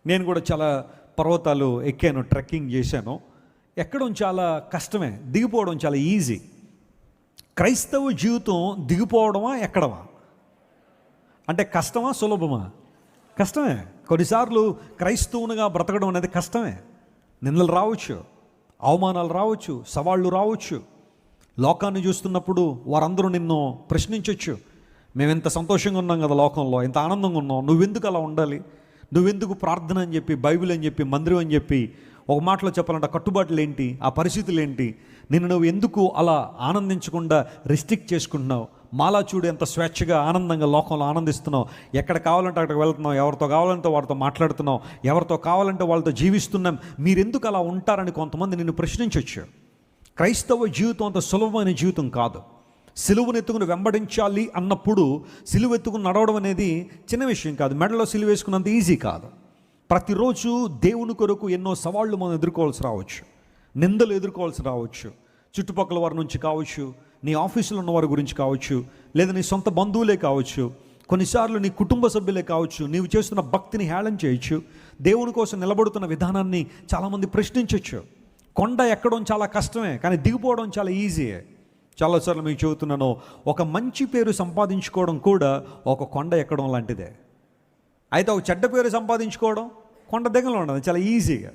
నేను కూడా చాలా పర్వతాలు ఎక్కాను, ట్రెక్కింగ్ చేశాను. ఎక్కడం చాలా కష్టమే, దిగిపోవడం చాలా ఈజీ. క్రైస్తవ జీవితం దిగిపోవడమా ఎక్కడమా అంటే కష్టమా సులభమా? కష్టమే. కొన్నిసార్లు క్రైస్తవునిగా బ్రతకడం అనేది కష్టమే. నిందలు రావచ్చు, అవమానాలు రావచ్చు, సవాళ్ళు రావచ్చు. లోకాన్ని చూస్తున్నప్పుడు వారందరూ నిన్ను ప్రశ్నించవచ్చు. మేము ఎంత సంతోషంగా ఉన్నాం కదా లోకంలో, ఎంత ఆనందంగా ఉన్నాం, నువ్వెందుకు అలా ఉండాలి, నువ్వెందుకు ప్రార్థన అని చెప్పి, బైబిల్ అని చెప్పి, మందిరం అని చెప్పి, ఒక మాటలో చెప్పాలంటే కట్టుబాట్లు ఏంటి, ఆ పరిస్థితులు ఏంటి, నిన్ను నువ్వు ఎందుకు అలా ఆనందించకుండా రిస్ట్రిక్ట్ చేసుకుంటున్నావు, మాలా చూడు ఎంత స్వేచ్ఛగా ఆనందంగా లోకంలో ఆనందిస్తున్నావు, ఎక్కడ కావాలంటే అక్కడికి వెళ్తున్నావు, ఎవరితో కావాలంటే వారితో మాట్లాడుతున్నావు, ఎవరితో కావాలంటే వాళ్ళతో జీవిస్తున్నాం, మీరెందుకు అలా ఉంటారని కొంతమంది నిన్ను ప్రశ్నించవచ్చు. క్రైస్తవ జీవితం అంత సులభమైన జీవితం కాదు. సిలువను ఎత్తుకుని వెంబడించాలి అన్నప్పుడు సిలువ ఎత్తుకుని నడవడం అనేది చిన్న విషయం కాదు. మెడలో సిలువ వేసుకున్నంత ఈజీ కాదు. ప్రతిరోజు దేవుని కొరకు ఎన్నో సవాళ్ళు మనం ఎదుర్కోవాల్సి రావచ్చు, నిందలు ఎదుర్కోవాల్సి రావచ్చు. చుట్టుపక్కల వారి నుంచి కావచ్చు, నీ ఆఫీసులో ఉన్న వారి గురించి కావచ్చు, లేదా నీ సొంత బంధువులే కావచ్చు, కొన్నిసార్లు నీ కుటుంబ సభ్యులే కావచ్చు. నీవు చేస్తున్న భక్తిని హేళన చేయొచ్చు, దేవుని కోసం నిలబడుతున్న విధానాన్ని చాలామంది ప్రశ్నించవచ్చు. కొండ ఎక్కడం చాలా కష్టమే, కానీ దిగిపోవడం చాలా ఈజీయే. చాలాసార్లు మీకు చెబుతున్నాను, ఒక మంచి పేరు సంపాదించుకోవడం కూడా ఒక కొండ ఎక్కడం లాంటిదే. అయితే ఒక చెడ్డ పేరు సంపాదించుకోవడం కొండ దిగలో ఉండదు, చాలా ఈజీగా.